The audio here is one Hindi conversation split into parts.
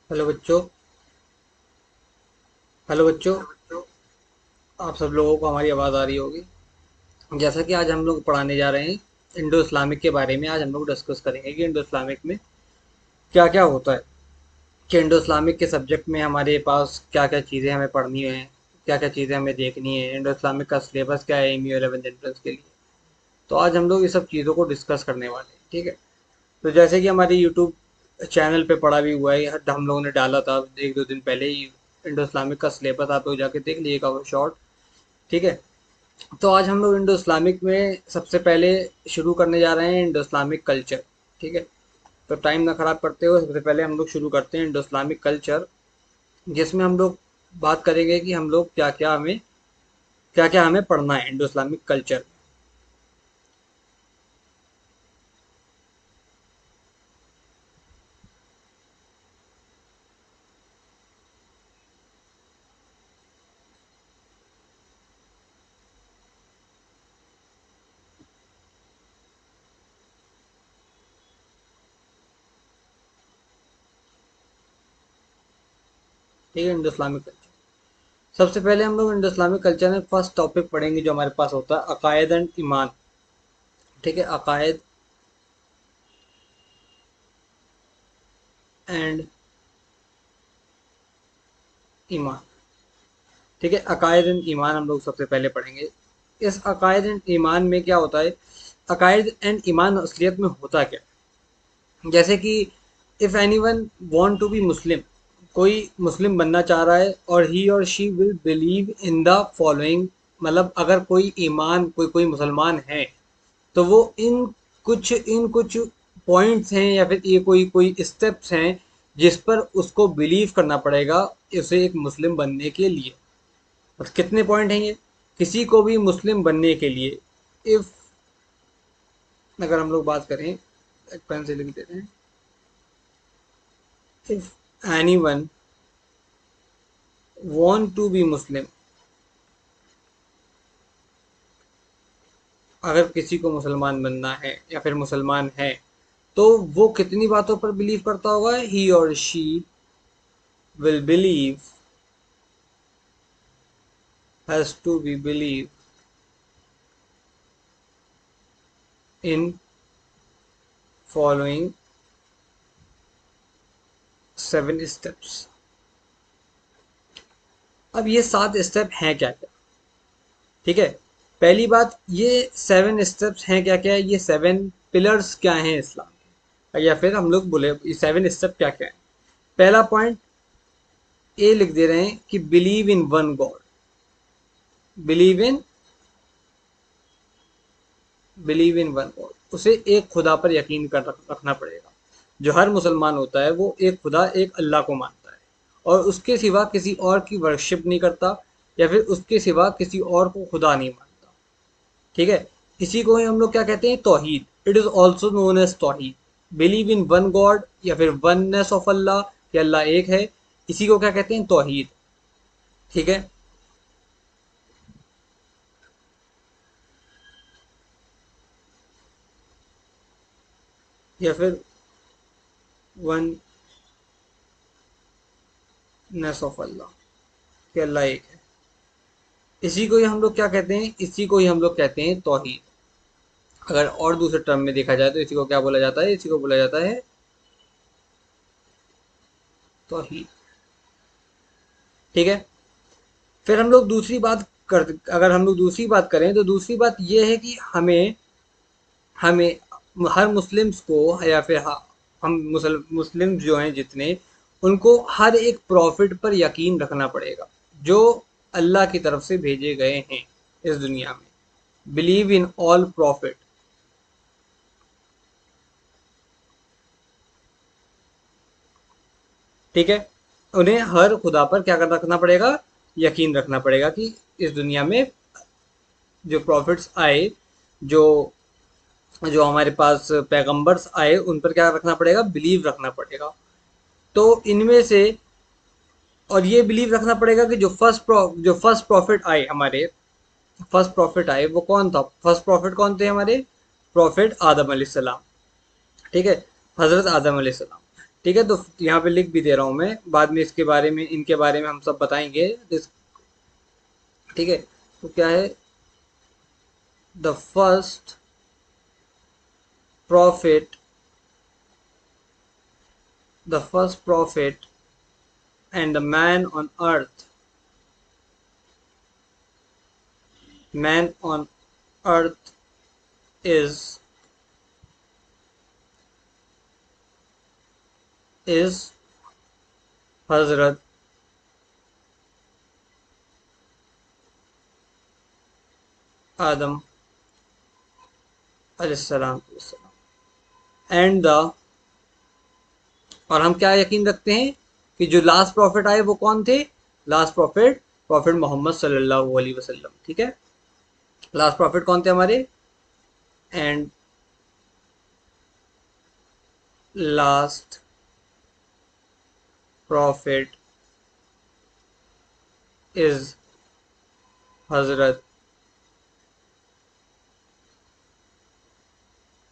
हेलो बच्चों। हेलो बच्चों। आप सब लोगों को हमारी आवाज़ आ रही होगी। जैसा कि आज हम लोग पढ़ाने जा रहे हैं इंडो इस्लामिक के बारे में। आज हम लोग डिस्कस करेंगे कि इंडो इस्लामिक में क्या क्या होता है, कि इंडो इस्लामिक के सब्जेक्ट में हमारे पास क्या क्या चीज़ें हमें पढ़नी है, क्या क्या चीज़ें हमें देखनी है, इंडो इस्लामिक का सिलेबस क्या है एमयू 11 एंट्रेंस के लिए। तो आज हम लोग ये सब चीज़ों को डिस्कस करने वाले हैं, ठीक है। तो जैसे कि हमारे यूट्यूब चैनल पे पड़ा भी हुआ है, हम लोगों ने डाला था एक दो दिन पहले ही इंडो इस्लामिक का सिलेबस, आप लोग जाके देख लीजिएगा वो शॉर्ट, ठीक है। तो आज हम लोग इंडो इस्लामिक में सबसे पहले शुरू करने जा रहे हैं इंडो इस्लामिक कल्चर, ठीक है। तो टाइम ना खराब करते हुए सबसे पहले हम लोग शुरू करते हैं इंडो इस्लामिक कल्चर, जिसमें हम लोग बात करेंगे कि हम लोग क्या क्या हमें पढ़ना है इंडो इस्लामिक कल्चर। ठीक है, इंडो इस्लामिक कल्चर सबसे पहले हम लोग इंडो इस्लामिक कल्चर में फर्स्ट टॉपिक पढ़ेंगे जो हमारे पास होता है अकायद एंड ईमान, ठीक है। अकायद एंड ईमान, ठीक है। अकायद एंड ईमान हम लोग सबसे पहले पढ़ेंगे। इस अकायद एंड ईमान में क्या होता है, अकायद एंड ईमान असलियत में होता क्या है? जैसे कि if anyone want to be Muslim, कोई मुस्लिम बनना चाह रहा है और ही और she will believe in the following, मतलब अगर कोई ईमान कोई मुसलमान है तो वो इन कुछ पॉइंट्स हैं या फिर ये कोई कोई स्टेप्स हैं जिस पर उसको बिलीव करना पड़ेगा उसे एक मुस्लिम बनने के लिए। और कितने पॉइंट हैं ये? किसी को भी मुस्लिम बनने के लिए, इफ अगर हम लोग बात करें, एक पेन से लिख देते हैं, if anyone want to be Muslim, अगर किसी को मुसलमान बनना है या फिर मुसलमान है तो वो कितनी बातों पर बिलीव करता होगा, ही और she will believe, has to be believe in following 7 steps. अब ये 7 स्टेप हैं क्या क्या, ठीक है। पहली बात, ये 7 स्टेप्स हैं क्या क्या, ये 7 पिलर्स क्या हैं इस्लाम के, या फिर हम लोग बोले ये 7 स्टेप क्या क्या है। पहला पॉइंट ए लिख दे रहे हैं कि believe in one God, believe in believe in one God, उसे एक खुदा पर यकीन कर रखना पड़ेगा। जो हर मुसलमान होता है वो एक खुदा, एक अल्लाह को मानता है और उसके सिवा किसी और की वर्शिप नहीं करता, या फिर उसके सिवा किसी और को खुदा नहीं मानता, ठीक है। इसी को ही हम लोग क्या कहते हैं, तौहीद। It is also known as तौहीद। बिलीव इन वन गॉड या फिर वननेस ऑफ अल्लाह, कि अल्लाह एक है, इसी को क्या कहते हैं, तौहीद, ठीक है। या फिर वननेस ऑफ अल्लाह, कि अल्लाह एक है। इसी को ही हम लोग क्या कहते हैं, इसी को ही हम लोग कहते हैं तौहीद। अगर और दूसरे टर्म में देखा जाए तो इसी को क्या बोला जाता है, इसी को बोला जाता है तौहीद, ठीक है। फिर हम लोग दूसरी बात कर, अगर हम लोग दूसरी बात करें तो दूसरी बात यह है कि हमें हमें हर मुस्लिम्स को, या फिर हम मुस्लिम्स जो हैं जितने, उनको हर एक प्रॉफिट पर यकीन रखना पड़ेगा जो अल्लाह की तरफ से भेजे गए हैं इस दुनिया में। बिलीव इन ऑल प्रॉफिट, ठीक है। उन्हें हर खुदा पर क्या कर रखना पड़ेगा, यकीन रखना पड़ेगा कि इस दुनिया में जो प्रॉफिट्स आए, जो जो हमारे पास पैगंबर्स आए, उन पर क्या रखना पड़ेगा, बिलीव रखना पड़ेगा। तो इनमें से, और ये बिलीव रखना पड़ेगा कि जो फर्स्ट प्रॉफिट आए हमारे, फर्स्ट प्रॉफिट आए वो कौन था, फर्स्ट प्रॉफिट कौन थे हमारे, प्रॉफिट आदम अलैहिस्सलाम, ठीक है। हजरत आदम अलैहिस्सलाम। ठीक है, तो यहाँ पे लिख भी दे रहा हूँ मैं, बाद में इसके बारे में, इनके बारे में हम सब बताएंगे। ठीक है, तो क्या है, the first profit, the first profit and the man on earth, man on earth is is हजरत आदम अलैहिस्सलाम। एंड द, और हम क्या यकीन रखते हैं कि जो लास्ट प्रॉफिट आए वो कौन थे, लास्ट प्रॉफिट प्रॉफिट मोहम्मद सल्लल्लाहु अलैहि वसल्लम। ठीक है, लास्ट प्रॉफिट कौन थे हमारे, एंड लास्ट प्रॉफिट इज हजरत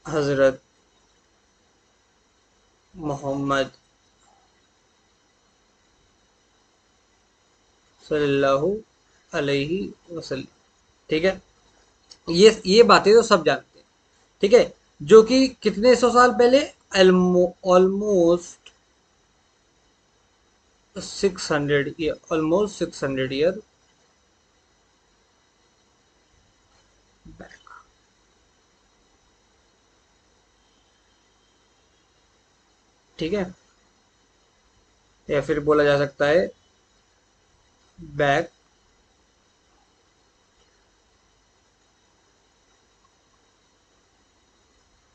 हजरत मोहम्मद सल्लल्लाहु अलैहि वसल्लम। ठीक है, ये बातें तो सब जानते हैं। ठीक है, जो कि कितने सौ साल पहले, almost 600 year, almost 600 year back. ठीक है, या फिर बोला जा सकता है बैक,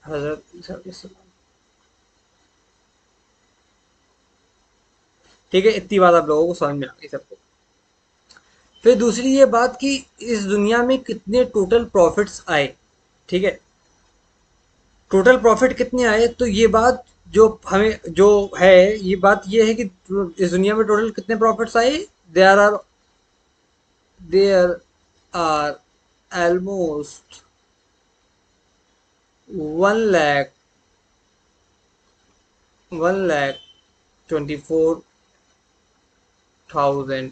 हजरत ईसा अलैहिस्सलाम। ठीक है, इतनी बात आप लोगों को समझ में आ गई सबको। फिर दूसरी ये बात कि इस दुनिया में कितने टोटल प्रॉफिट्स आए। ठीक है, टोटल प्रॉफिट कितने आए, तो ये बात जो हमें जो है, ये बात ये है कि इस दुनिया में टोटल कितने प्रॉफिट्स आए, there are there are almost 1 lakh 1,24,000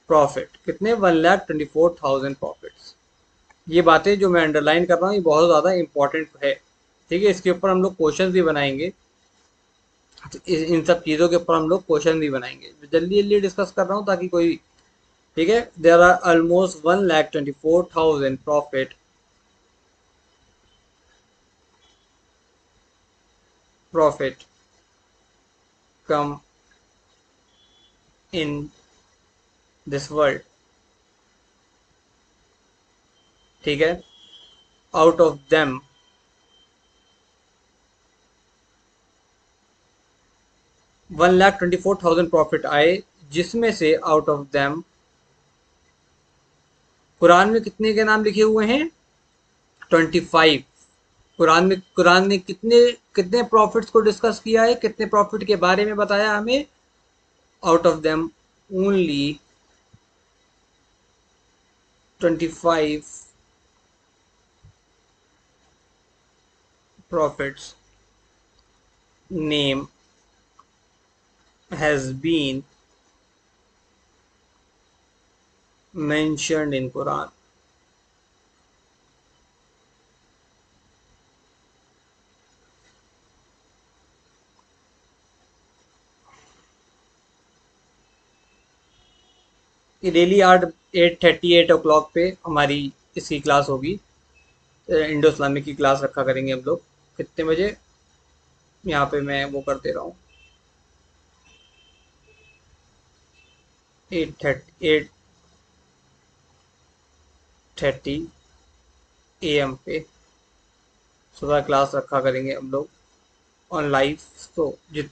profit. कितने, 1,24,000 प्रॉफिट्स। ये बातें जो मैं अंडरलाइन कर रहा हूँ ये बहुत ज़्यादा इंपॉर्टेंट है। ठीक है, इसके ऊपर हम लोग क्वेश्चन भी बनाएंगे, तो इन सब चीज़ों के ऊपर हम लोग क्वेश्चन भी बनाएंगे, जल्दी जल्दी डिस्कस कर रहा हूँ ताकि कोई। ठीक है, there are almost 1,24,000 prophet came in this world. ठीक है, आउट ऑफ देम 1,24,000 प्रॉफिट आए, जिसमें से आउट ऑफ देम कुरान में कितने के नाम लिखे हुए हैं, 25। कुरान ने कितने कितने प्रॉफिट्स को डिस्कस किया है, कितने प्रॉफिट के बारे में बताया हमें, out of them only 25 prophets name has been mentioned in Quran। ये डेली 8:30 8 o'clock पे हमारी इसकी क्लास होगी, इंडो इस्लामिक की क्लास रखा करेंगे हम लोग। कितने बजे, यहाँ पे मैं वो कर दे रहा हूँ, 8:30 AM पे सुबह क्लास रखा करेंगे हम लोग ऑन लाइव। तो जित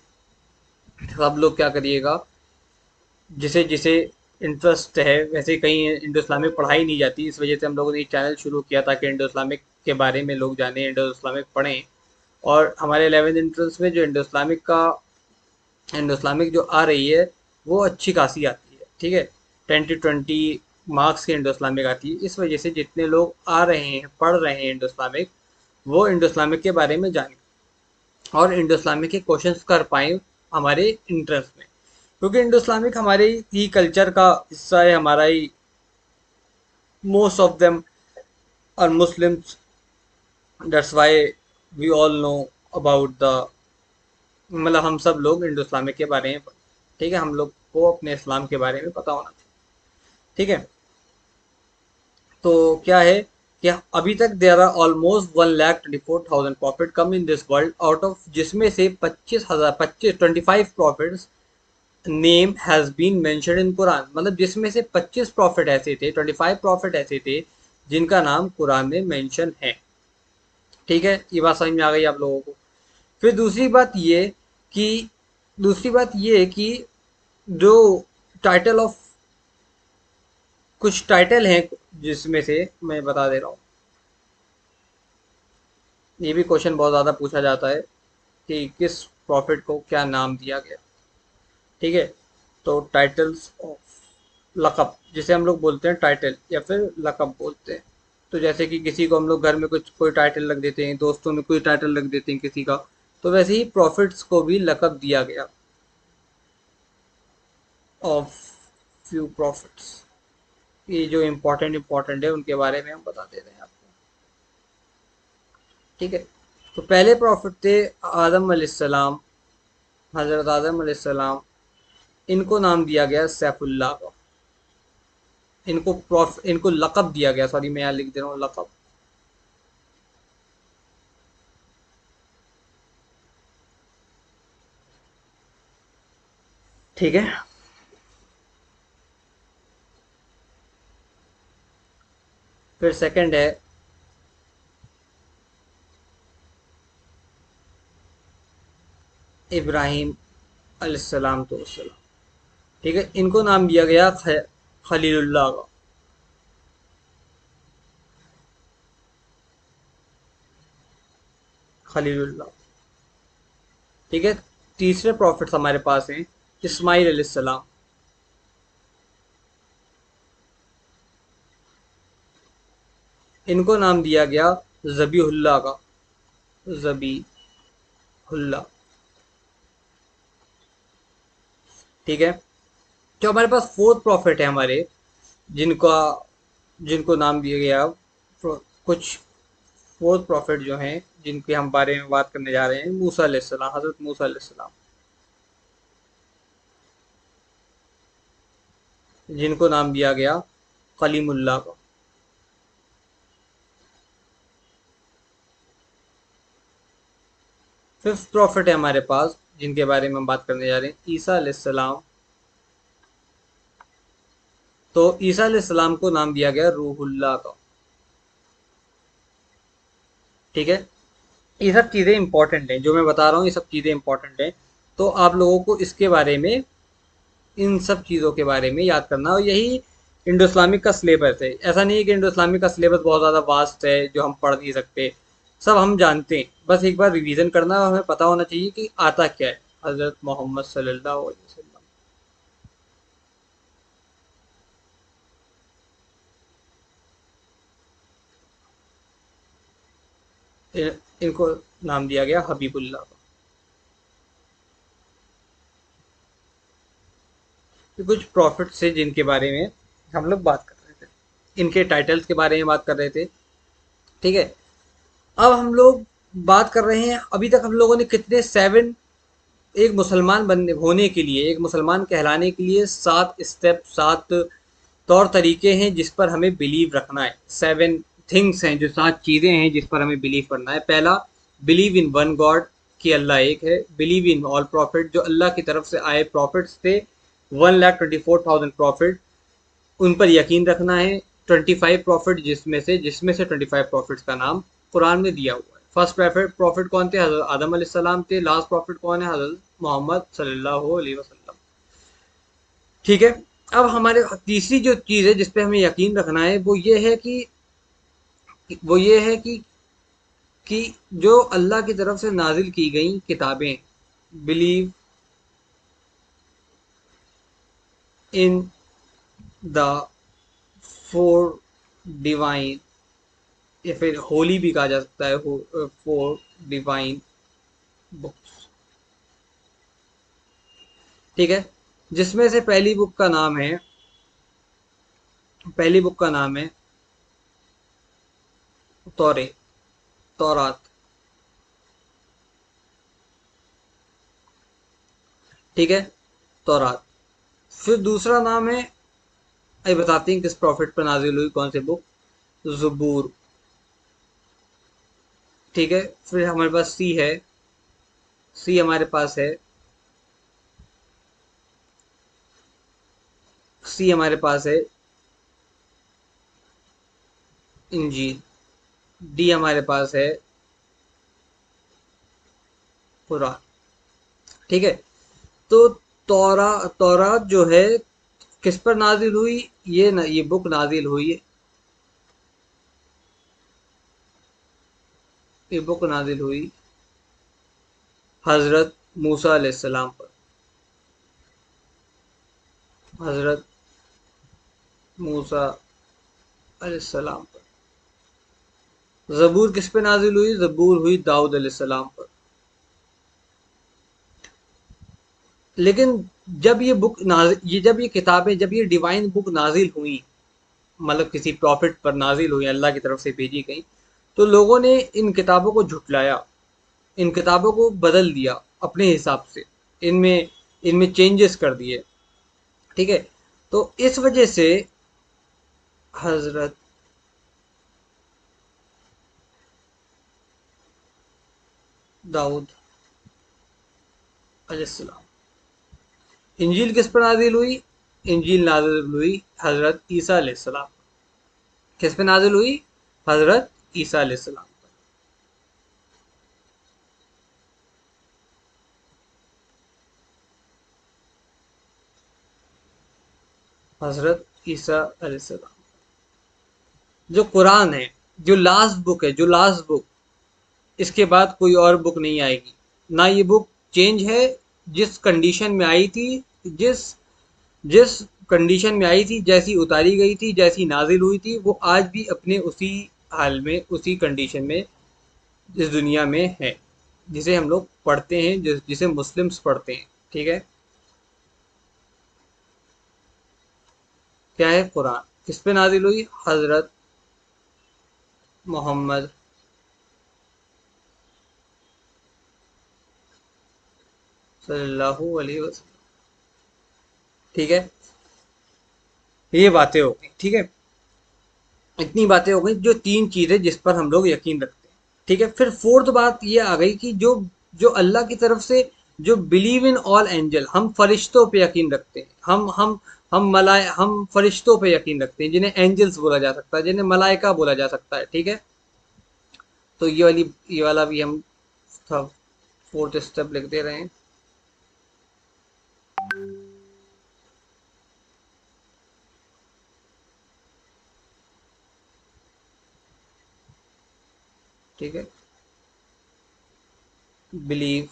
सब लोग क्या करिएगा, जिसे जिसे इंटरेस्ट है, वैसे कहीं इंडो इस्लामिक पढ़ाई नहीं जाती, इस वजह से हम लोगों ने एक चैनल शुरू किया ताकि इंडो इस्लामिक के बारे में लोग जाने, इंडो इस्लामिक पढ़ें। और हमारे 11th एंट्रेंस में जो इंडो इस्लामिक जो आ रही है वो अच्छी खासी आती है। ठीक है, 10 to 20 मार्क्स की इंडो इस्लामिक आती है, इस वजह से जितने लोग आ रहे हैं, पढ़ रहे हैं इंडो इस्लामिक, वो इंडो इस्लामिक के बारे में जाने। और इंडो इस्लामिक के क्वेश्चंस कर पाए हमारे इंटरेस्ट में, क्योंकि इंडो इस्लामिक हमारे ही कल्चर का हिस्सा है, हमारा ही, most of them are Muslims, that's why we all know about the, मतलब हम सब लोग इंडो इस्लामिक के बारे में, ठीक है, हम लोग को अपने इस्लाम के बारे में पता होना चाहिए, ठीक है। तो क्या है कि अभी तक there are almost 1,24,000 prophet came in this world, out of जिसमें से 25,000, 25 prophets name has been mentioned in Quran, मतलब जिसमें से 25 प्रॉफिट ऐसे थे, 25 प्रॉफिट ऐसे थे जिनका नाम कुरान में मेंशन है, ठीक है। ये बात समझ में आ गई आप लोगों को। फिर कि दूसरी बात ये कि जो टाइटल ऑफ, कुछ टाइटल हैं जिसमें से मैं बता दे रहा हूँ, ये भी क्वेश्चन बहुत ज़्यादा पूछा जाता है कि किस प्रॉफिट को क्या नाम दिया गया, ठीक है। तो टाइटल्स ऑफ, लक़ब जिसे हम लोग बोलते हैं टाइटल या फिर लक़ब बोलते हैं, तो जैसे कि किसी को हम लोग घर में कुछ कोई टाइटल रख देते हैं, दोस्तों में कोई टाइटल रख देते हैं किसी का, तो वैसे ही प्रॉफिट्स को भी लक़ब दिया गया, ऑफ फ्यू प्रॉफिट्स। ये जो इम्पोर्टेंट है उनके बारे में हम बता दे रहे हैं आपको, ठीक है। तो पहले प्रॉफिट थे आदम अलैहिस्सलाम, हज़रत आदम अलैहिस्सलाम, इनको नाम दिया गया सैफुल्लाह का, इनको लक़ब दिया गया, सॉरी मैं यहाँ लिख दे रहा हूँ लक़ब, ठीक है। फिर सेकंड है इब्राहिम अलैहिस्सलाम, तो ठीक है, इनको नाम दिया गया खलीलुल्लाह का, खलीलुल्लाह, ठीक है। तीसरे प्रॉफिट्स हमारे पास हैं इस्माइल अलैहिस्सलाम, इनको नाम दिया गया ज़बीहुल्लाह का, ज़बीहुल्लाह, ठीक है। जो हमारे पास फोर्थ प्रॉफिट है हमारे, जिनका जिनको नाम दिया गया, कुछ फोर्थ प्रॉफिट जो हैं जिनके हम बारे में बात करने जा रहे हैं, मूसा अलैहिस्सलाम, हज़रत मूसा अलैहिस्सलाम, जिनको नाम दिया गया कलीमुल्लाह का। फिफ्थ प्रॉफिट है हमारे पास जिनके बारे में हम बात करने जा रहे हैं, ईसा अलैहिस्सलाम, तो ईसा अलैहिस्सलाम को नाम दिया गया रूहुल्लाह का, ठीक है। ये सब चीज़ें इंपॉर्टेंट हैं, जो मैं बता रहा हूँ ये सब चीज़ें इंपॉर्टेंट हैं, तो आप लोगों को इसके बारे में, इन सब चीज़ों के बारे में याद करना, और यही इंडो इस्लामिक का सिलेबस है। ऐसा नहीं है कि इंडो इस्लामिक का सिलेबस बहुत ज़्यादा वास्ट है जो हम पढ़ नहीं सकते, सब हम जानते हैं, बस एक बार रिवीजन करना, और हमें पता होना चाहिए कि आता क्या है, हज़रत मोहम्मद सल्लल्लाहु अलैहि वसल्लम। इनको नाम दिया गया हबीबुल्लाह का। तो कुछ प्रॉफिट्स थे जिनके बारे में हम लोग बात कर रहे थे, इनके टाइटल्स के बारे में बात कर रहे थे, ठीक है। अब हम लोग बात कर रहे हैं, अभी तक हम लोगों ने कितने, सेवन, एक मुसलमान बनने होने के लिए, एक मुसलमान कहलाने के लिए 7 स्टेप, 7 तौर तरीके हैं जिस पर हमें बिलीव रखना है, 7 थिंग्स हैं, जो 7 चीज़ें हैं जिस पर हमें बिलीव करना है। पहला, बिलीव इन वन गॉड, कि अल्लाह एक है। बिलीव इन ऑल प्रॉफिट, जो अल्लाह की तरफ से आए प्रॉफिट्स थे 1,24,000 प्रॉफिट, उन पर यकीन रखना है। 25 प्रॉफिट जिसमें से 25 प्रॉफिट्स का नाम कुरान में दिया हुआ है। फर्स्ट प्रॉफिट प्रॉफिट कौन थे, हज़रत आदम अलैहिस्सलाम थे। लास्ट प्रॉफिट कौन है, हज़रत मोहम्मद सल्लल्लाहु अलैहि वसल्लम, ठीक है। अब हमारे तीसरी जो चीज़ है जिस पे हमें यकीन रखना है वो ये है कि जो अल्लाह की तरफ से नाजिल की गई किताबें, believe in the four divine, या फिर होली भी कहा जा सकता है, फोर डिवाइन बुक्स, ठीक है, जिसमें से पहली बुक का नाम है तौरे, तौरात, ठीक है, तौरात। फिर दूसरा नाम है, अभी बताते हैं किस प्रॉफिट पर नाजिल हुई, कौन सी बुक, ज़बूर, ठीक है। फिर हमारे पास सी है, सी हमारे पास है, सी हमारे पास है इंजील, डी हमारे पास है कुरान, ठीक है। तो तौरात जो है किस पर नाजिल हुई, ये बुक नाजिल हुई, ये बुक नाजिल हुई हजरत मूसा अलैहिस्सलाम पर, हजरत मूसा अलैहिस्सलाम पर। ज़बूर किस पे नाजिल हुई, ज़बूर हुई दाऊद अलैहिस्सलाम पर। लेकिन जब ये बुक नाजिल, ये जब ये किताबें, जब ये डिवाइन बुक नाजिल हुई, मतलब किसी प्रॉफिट पर नाजिल हुई, अल्लाह की तरफ से भेजी गई, तो लोगों ने इन किताबों को झुटलाया, इन किताबों को बदल दिया अपने हिसाब से, इनमें इनमें चेंजेस कर दिए, ठीक है। तो इस वजह से हजरत दाऊद अलैहिस्सलाम, इंजील किस पर नाजिल हुई, इंजील नाजिल हुई हजरत ईसा अलैहिस्सलाम, किस पे नाजिल हुई, हजरत ईसा अलैहिस्सलाम, हजरत ईसा अलैहिस्सलाम। जो कुरान है, जो लास्ट बुक है, जो लास्ट बुक, इसके बाद कोई और बुक नहीं आएगी, ना ये बुक चेंज है, जिस कंडीशन में आई थी, जिस जिस कंडीशन में आई थी, जैसी उतारी गई थी, जैसी नाजिल हुई थी, वो आज भी अपने उसी हाल में, उसी कंडीशन में इस दुनिया में है, जिसे हम लोग पढ़ते हैं, जिसे मुस्लिम्स पढ़ते हैं, ठीक है। क्या है, कुरान किस पे नाजिल हुई, हजरत मोहम्मद सल्लल्लाहु अलैहि वसल्लम, ठीक है। ये बातें हो गई, ठीक है, इतनी बातें हो गई जो तीन चीजें जिस पर हम लोग यकीन रखते हैं, ठीक है। फिर फोर्थ बात ये आ गई कि जो जो अल्लाह की तरफ से, जो बिलीव इन ऑल एंजल, हम फरिश्तों पे यकीन रखते हैं, हम फरिश्तों पे यकीन रखते हैं, जिन्हें एंजल्स बोला जा सकता है, जिन्हें मलाइका बोला जा सकता है, ठीक है। तो ये वाला भी हम फोर्थ स्टेप लिख दे रहे हैं, ठीक है। Believe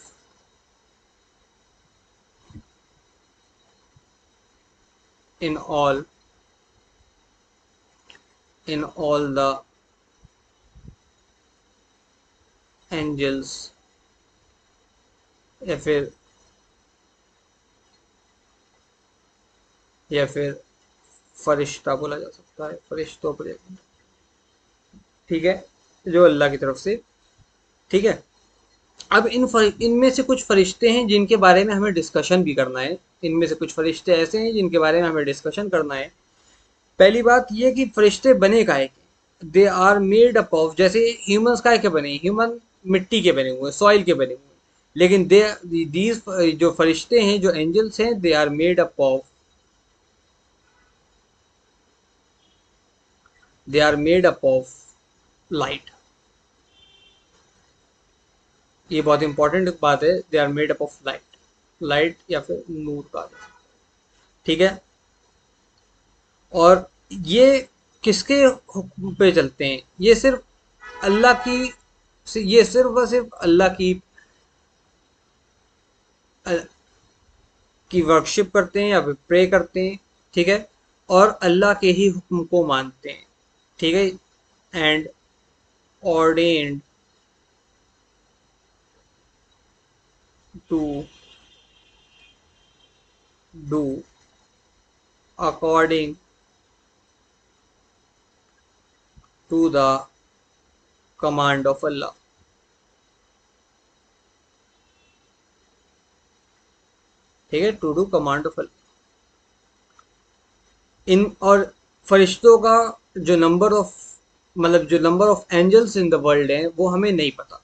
in all the angels, या फिर या फिर फरिश्ता बोला जा सकता है, फरिश्तों पर यकीन, ठीक है, जो अल्लाह की तरफ से, ठीक है। अब इनमें से कुछ फरिश्ते हैं जिनके बारे में हमें डिस्कशन भी करना है, इनमें से कुछ फरिश्ते ऐसे हैं जिनके बारे में हमें डिस्कशन करना है। पहली बात ये कि फरिश्ते बने काहे के, they are made up of, जैसे ह्यूमंस काहे के बने, ह्यूमन मिट्टी के बने हुए, सॉइल के बने हुए, लेकिन दे दीज, जो फरिश्ते हैं, जो एंजल्स हैं, they are made up of light. ये बहुत इंपॉर्टेंट बात है, they are made up of light, light या फिर नूर का, ठीक है। और ये किसके हुक्म पे चलते हैं, ये सिर्फ अल्लाह की, ये सिर्फ व सिर्फ अल्लाह की वर्शिप करते हैं या फिर प्रे करते हैं, ठीक है, और अल्लाह के ही हुक्म को मानते हैं, ठीक है। And ordained to do according to the command of Allah. ठीक है, to do command of Allah. इन और फरिश्तों का जो नंबर ऑफ, मतलब जो number of angels in the world हैं वो हमें नहीं पता,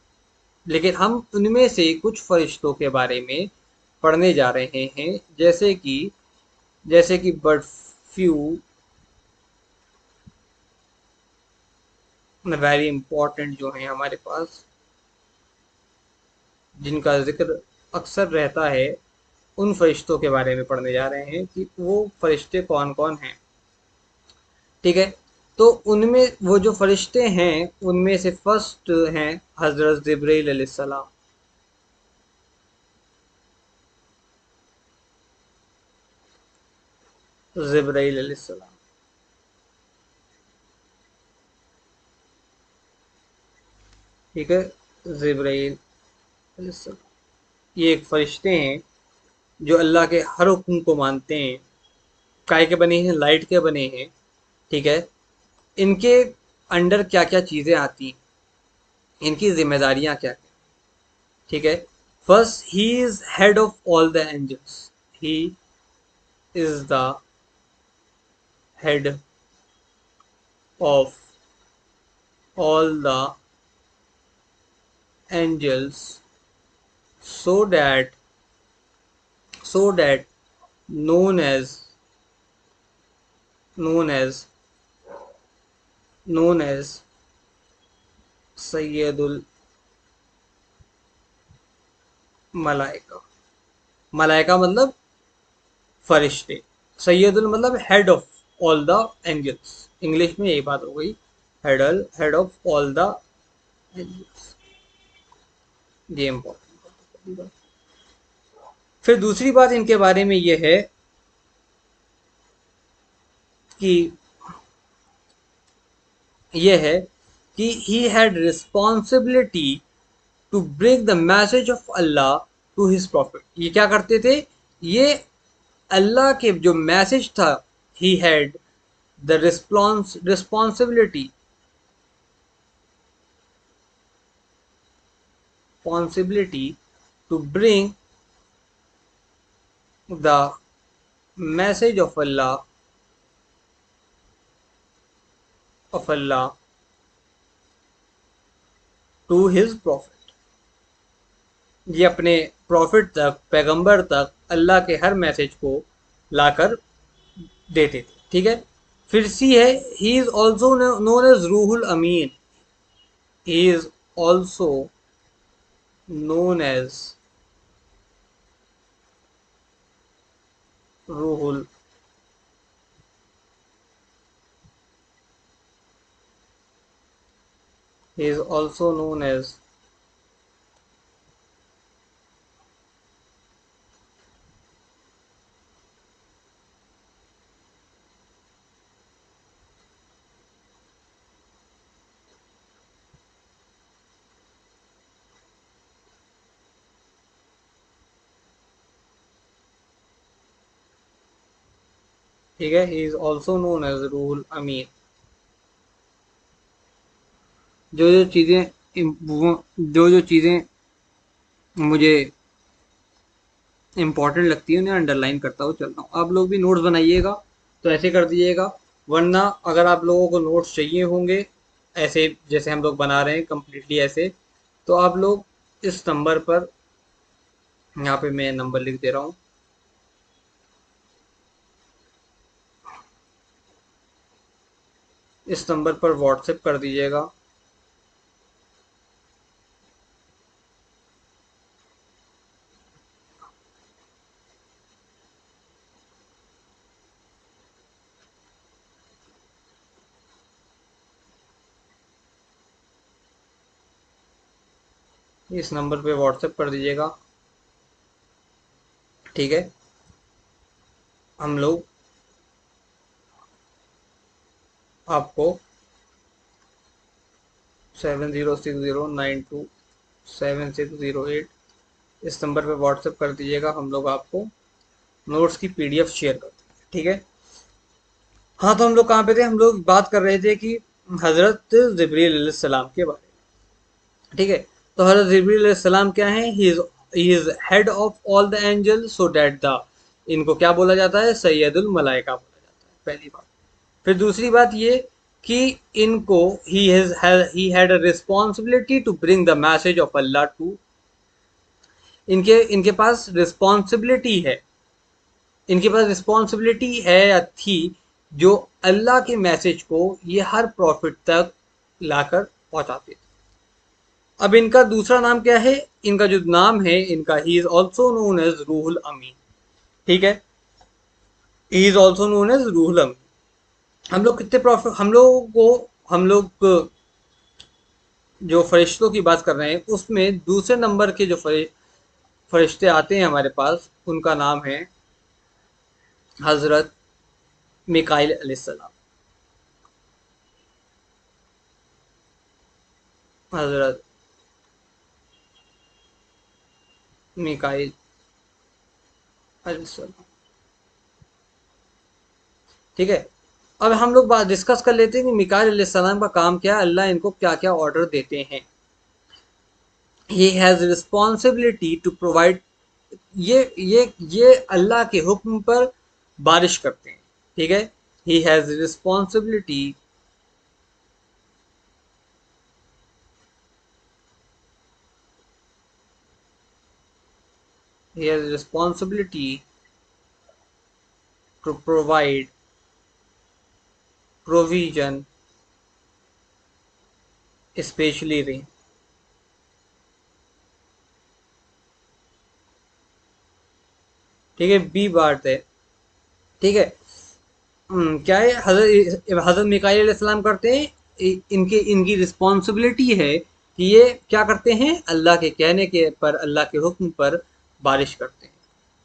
लेकिन हम उनमें से कुछ फरिश्तों के बारे में पढ़ने जा रहे हैं, जैसे कि बट फ्यू वेरी इंपॉर्टेंट जो हैं हमारे पास, जिनका जिक्र अक्सर रहता है, उन फरिश्तों के बारे में पढ़ने जा रहे हैं कि वो फरिश्ते कौन कौन हैं। ठीक है, तो उनमें वो जो फरिश्ते हैं उनमें से फर्स्ट हैं हजरत जिब्रील अलैहिस्सलाम। जिब्राइल अलैहिस्सलाम, ठीक है, जिब्राइल अलैहिस्सलाम, ये एक फरिश्ते हैं जो अल्लाह के हर हुक्म को मानते हैं। काय के बने हैं? लाइट के बने हैं। ठीक है, इनके अंडर क्या क्या चीज़ें आती हैं, इनकी जिम्मेदारियां क्या क्या। ठीक है, first he is head of all the angels, he is the head of all the angels, so that known as known as known as सैयदुल मलाइका। मलाइका मतलब फरिश्ते, सैयदुल मतलब head of all the angels, English में यही बात हो गई, head of all the angels. ये इम्पोर्टेंट। फिर दूसरी बात इनके बारे में यह है कि he had responsibility to bring the message of Allah to his prophet. ये क्या करते थे? ये अल्लाह के जो मैसेज था, he had the responsibility to bring the message of Allah to his prophet. ये अपने प्रॉफिट तक, पैगंबर तक अल्लाह के हर मैसेज को लाकर देते थे। ठीक है, फिर सी है, he is also known as Ruhul Amin. He is also known as Ruhul he is also known as ठीक है, he is also known as Ruhul Amin। जो जो चीज़ें जो जो चीज़ें मुझे इम्पोर्टेंट लगती है उन्हें अंडरलाइन करता हुआ चलता हूँ। आप लोग भी नोट्स बनाइएगा तो ऐसे कर दीजिएगा, वरना अगर आप लोगों को नोट्स चाहिए होंगे ऐसे जैसे हम लोग बना रहे हैं कम्प्लीटली ऐसे, तो आप लोग इस नंबर पर, यहाँ पे मैं नंबर लिख दे रहा हूँ, इस नंबर पर व्हाट्सएप कर दीजिएगा। इस नंबर पे व्हाट्सएप कर दीजिएगा। ठीक है, हम लोग आपको 7060927608 इस नंबर पे व्हाट्सएप कर दीजिएगा, हम लोग आपको नोट्स की पीडीएफ शेयर कर देंगे, ठीक है। हाँ, तो हम लोग कहाँ पे थे, हम लोग बात कर रहे थे कि हजरत जिब्रील अलैहिस्सलाम के बारे में, ठीक है। तो हजरत जिब्रील अलैहिस्सलाम क्या है, he is head of all the angel, so that the, इनको क्या बोला जाता है, सैयदुल मलाइका बोला जाता है, पहली बात। फिर दूसरी बात ये कि इनको he had a responsibility to bring the message of Allah to, इनके इनके पास रिस्पॉन्सिबिलिटी है, इनके पास रिस्पॉन्सिबिलिटी है या थी, जो अल्लाह के मैसेज को ये हर प्रॉफिट तक लाकर पहुंचाते थे। अब इनका दूसरा नाम क्या है, इनका जो नाम है इनका, he is also known as Ruhul Amin, ठीक है। He is also known as Ruhul Amin. हम लोग कितने प्रॉफिट, हम लोग जो फरिश्तों की बात कर रहे हैं उसमें दूसरे नंबर के जो फरिश्ते आते हैं हमारे पास, उनका नाम है हजरत मिकाइल अलैहिस्सलाम। हजरत मिकाइल अलैहिस्सलाम, ठीक है। अब हम लोग बात डिस्कस कर लेते हैं कि मिकाइल अलैहिस्सलाम का काम क्या है, अल्लाह इनको क्या क्या ऑर्डर देते हैं। He has responsibility to provide, ये अल्लाह के हुक्म पर बारिश करते हैं, ठीक है। ही has responsibility, he has responsibility to provide provision, especially rain, ठीक है। बी बात है, ठीक है। क्या है, हजरत हजरत मिकाईल अलैहिस्सलाम करते हैं, इनके इनकी रिस्पॉन्सिबिलिटी है कि ये क्या करते हैं, अल्लाह के कहने के पर, अल्लाह के हुक्म पर बारिश करते हैं,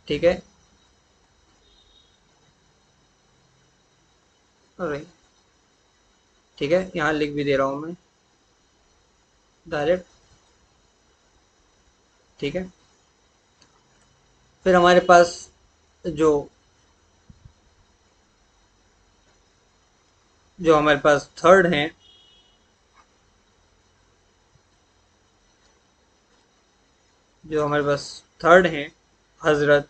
ठीक है। अरे ठीक है, यहाँ लिख भी दे रहा हूँ मैं डायरेक्ट, ठीक है। फिर हमारे पास जो जो हमारे पास थर्ड हैं, जो हमारे पास थर्ड हैं, हजरत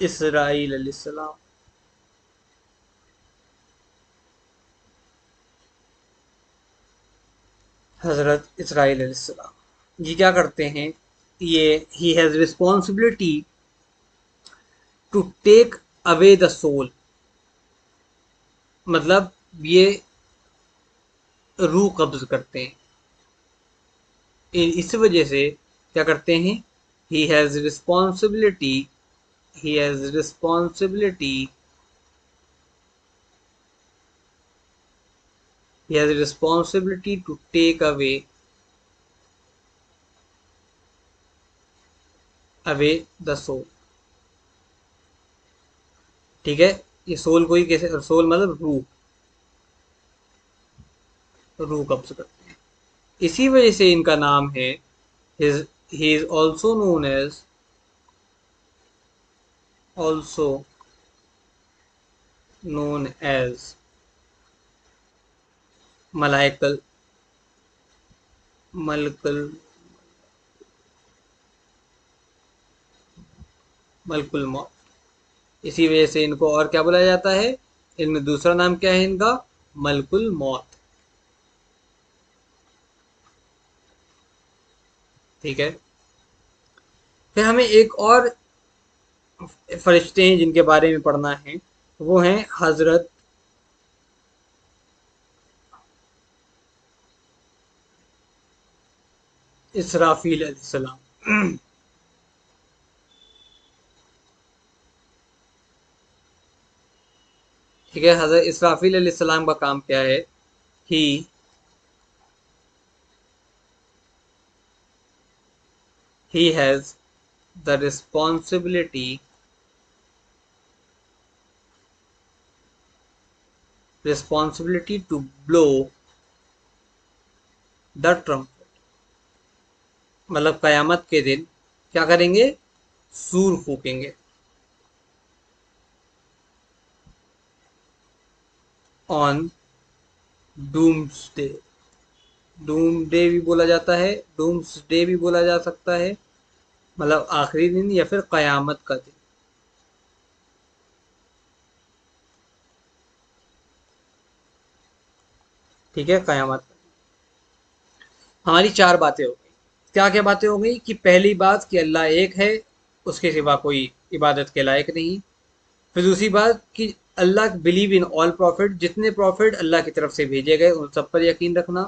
इसराइल अलैहिस्सलाम। हजरत इसराइल अलैहिस्सलाम ये क्या करते हैं, ये he has responsibility to take away the soul, मतलब ये रूह कब्ज करते हैं। इस वजह से क्या करते हैं, he has responsibility, he has responsibility, he has a responsibility to take away the soul, ठीक है। ये सोल को ही कैसे, सोल मतलब रूह, रूह कब्ज करते हैं, इसी वजह से इनका नाम है, his he is also known as मलाइकल मलकल मलकुल मौत। इसी वजह से इनको और क्या बोला जाता है, इनमें दूसरा नाम क्या है इनका, मलकुल मौत, ठीक है। फिर हमें एक और फरिश्ते हैं जिनके बारे में पढ़ना है, वो हैं हजरत इसराफील अलैहिस्सलाम, ठीक है। हजरत इसराफील अलैहिस्सलाम का काम क्या है, ही he has the responsibility to blow the trumpet, मतलब कयामत के दिन क्या करेंगे, सूर फूकेंगे। ऑन डूम्सडे, डूम डे भी बोला जाता है, डूम्स डे भी बोला जा सकता है, मतलब आखिरी दिन या फिर कयामत का दिन। ठीक है, कयामत। हमारी चार बातें हो गई। क्या क्या बातें हो गई कि पहली बात कि अल्लाह एक है, उसके सिवा कोई इबादत के लायक नहीं। फिर दूसरी बात कि अल्लाह बिलीव इन ऑल प्रॉफिट, जितने प्रॉफिट अल्लाह की तरफ से भेजे गए उन सब पर यकीन रखना।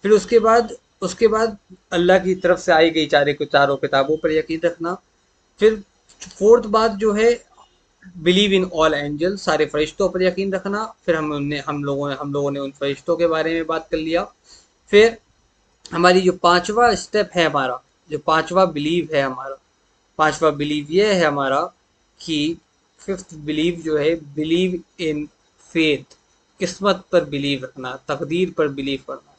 फिर उसके बाद अल्लाह की तरफ से आई गई चारों किताबों पर यकीन रखना। फिर फोर्थ बात जो है, बिलीव इन ऑल एंजल, सारे फरिश्तों पर यकीन रखना। फिर हम लोगों ने उन फरिश्तों के बारे में बात कर लिया। फिर हमारी जो पांचवा स्टेप है हमारा, जो पांचवा बिलीव है हमारा, पांचवा बिलीव ये है हमारा कि फिफ्थ बिलीव जो है, बिलीव इन फेथ, किस्मत पर बिलीव रखना, तकदीर पर बिलीव करना।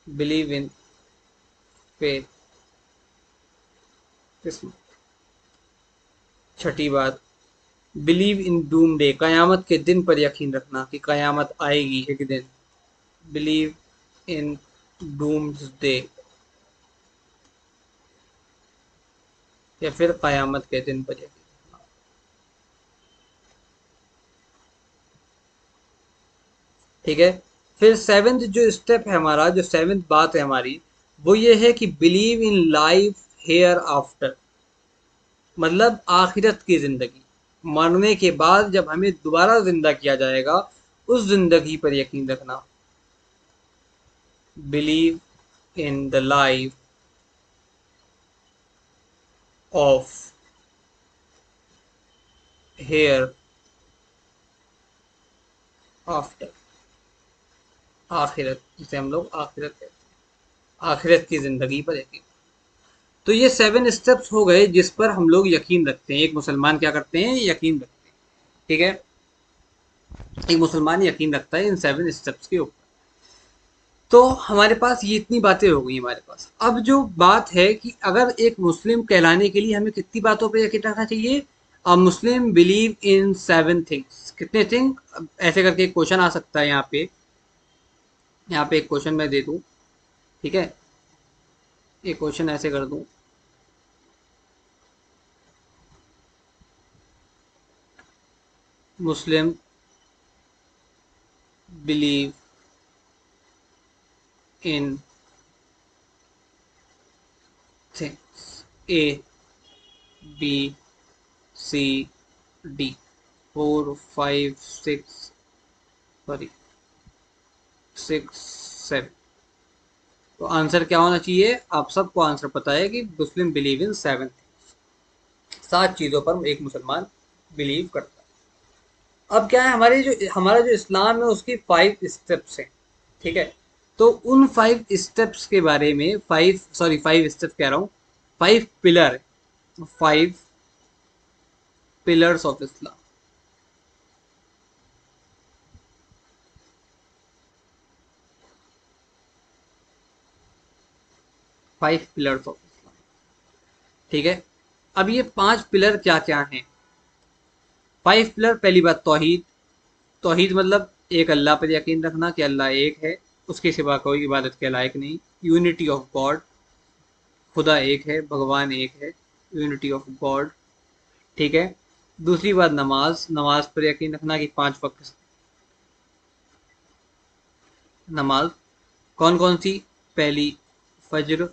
बिलीव इन फेथ, किस्मत। छठी बात, बिलीव इन डूम डे, कयामत के दिन पर यकीन रखना कि कयामत आएगी एक दिन। बिलीव इन डूम्स डे, या फिर कयामत के दिन पर यकीन। ठीक है। फिर सेवेंथ जो स्टेप है हमारा, जो सेवेंथ बात है हमारी, वो ये है कि believe in life hair after, मतलब आखिरत की जिंदगी, मरने के बाद जब हमें दोबारा जिंदा किया जाएगा, उस जिंदगी पर यकीन रखना। Believe in the life of hereafter, आखिरत जिसे हम लोग आखिरत कहते हैं, आखिरत की जिंदगी पर यकीन। तो ये सेवन स्टेप्स हो गए जिस पर हम लोग यकीन रखते हैं, एक मुसलमान क्या करते हैं, यकीन रखते हैं। ठीक है, एक मुसलमान यकीन रखता है इन सेवन स्टेप्स के ऊपर। तो हमारे पास ये इतनी बातें हो गई हमारे पास। अब जो बात है कि अगर एक मुस्लिम कहलाने के लिए हमें कितनी बातों पे यकीन रखना चाहिए, अ मुस्लिम बिलीव इन सेवन थिंग्स। कितने थिंग, ऐसे करके एक क्वेश्चन आ सकता है यहाँ पे, यहाँ पे एक क्वेश्चन मैं दे दूं। ठीक है, एक क्वेश्चन ऐसे कर दूं, Muslim believe in things, A B C D, 4 5 6, sorry 6 7। तो आंसर क्या होना चाहिए, आप सबको आंसर पता है कि मुस्लिम बिलीव इन सेवन, 7 चीजों पर एक मुसलमान बिलीव करता है। अब क्या है, हमारा जो इस्लाम है उसकी 5 स्टेप्स हैं। ठीक है, तो उन 5 स्टेप्स के बारे में, 5 कह रहा हूँ, 5 pillar, 5 pillars of Islam. 5 pillars of Islam. ठीक है, अब ये 5 पिलर क्या क्या हैं। 5 पिलर, पहली बात तौहीद। तौहीद मतलब एक अल्लाह पर यकीन रखना कि अल्लाह एक है, उसके सिवा कोई इबादत के लायक नहीं। यूनिटी ऑफ गॉड, खुदा एक है, भगवान एक है, यूनिटी ऑफ गॉड। ठीक है। दूसरी बात नमाज, नमाज पर यकीन रखना कि 5 वक्त नमाज। कौन कौन सी, पहली फज्र,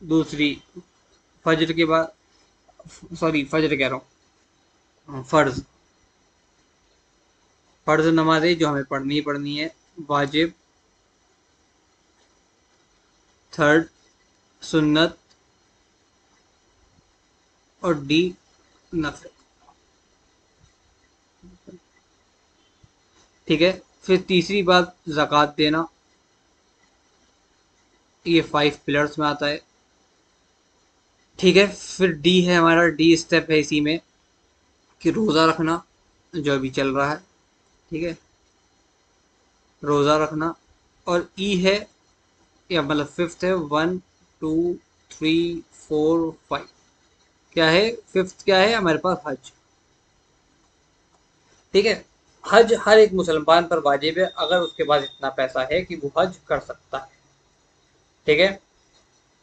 दूसरी फज्र के बाद, सॉरी फज्र कह रहा हूँ, फर्ज, फर्ज नमाजें जो हमें पढ़नी ही पढ़नी है। वाजिब, थर्ड सुन्नत, और डी नफल। ठीक है। फिर तीसरी बात ज़कात देना, ये 5 पिलर्स में आता है। ठीक है, फिर डी है हमारा, डी स्टेप है इसी में कि रोज़ा रखना, जो अभी चल रहा है। ठीक है, रोज़ा रखना। और ई है, या मतलब फिफ्थ है, 1 2 3 4 5। क्या है फिफ्थ, क्या है हमारे पास? हज। ठीक है। हज हर एक मुसलमान पर वाजिब है अगर उसके पास इतना पैसा है कि वो हज कर सकता है। ठीक है।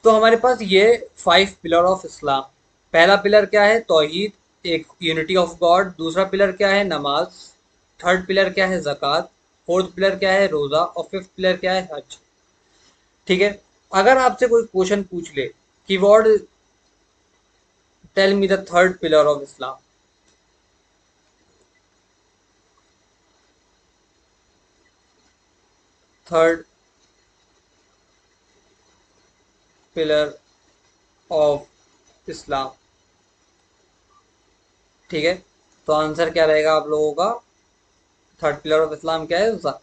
तो हमारे पास ये 5 पिलर ऑफ इस्लाम। पहला पिलर क्या है? तौहीद, एक यूनिटी ऑफ गॉड। दूसरा पिलर क्या है? नमाज। थर्ड पिलर क्या है? ज़कात। फोर्थ पिलर क्या है? रोज़ा। और फिफ्थ पिलर क्या है? हज। ठीक है। अगर आपसे कोई क्वेश्चन पूछ ले कि what, tell me the third pillar of Islam. Third pillar of Islam. ठीक है। तो आंसर क्या रहेगा आप लोगों का? थर्ड पिलर ऑफ इस्लाम क्या है? ज़कात।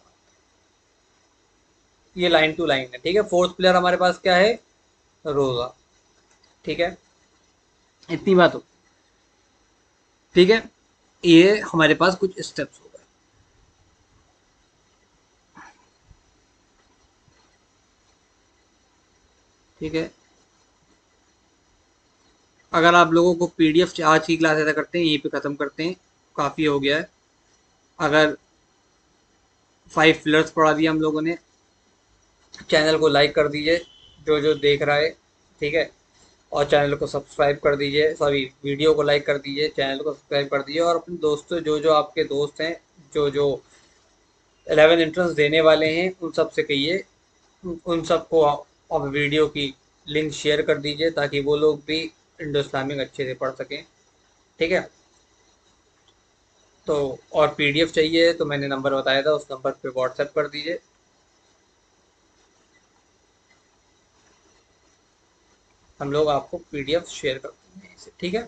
ये लाइन टू लाइन है। ठीक है। फोर्थ पिलर हमारे पास क्या है? रोज़ा। ठीक है। इतनी बात हो। ठीक है। ये हमारे पास कुछ स्टेप्स हो गए। ठीक है। अगर आप लोगों को पीडीएफ, आज की क्लास ऐसा करते हैं यहीं पे ख़त्म करते हैं, काफ़ी हो गया है। अगर 5 पिलर्स पढ़ा दिया हम लोगों ने। चैनल को लाइक कर दीजिए जो जो देख रहा है। ठीक है। और चैनल को सब्सक्राइब कर दीजिए, सॉरी, वीडियो को लाइक कर दीजिए, चैनल को सब्सक्राइब कर दीजिए, और अपने दोस्तों, जो जो आपके दोस्त हैं, जो जो 11 एंट्रेंस देने वाले हैं, उन सब से कहिए, उन सबको आप वीडियो की लिंक शेयर कर दीजिए ताकि वो लोग भी इंडो इस्लामिक अच्छे से पढ़ सकें। ठीक है। तो और पीडीएफ चाहिए तो मैंने नंबर बताया था, उस नंबर पे व्हाट्सएप कर दीजिए, हम लोग आपको पीडीएफ शेयर कर देंगे इसे। ठीक है।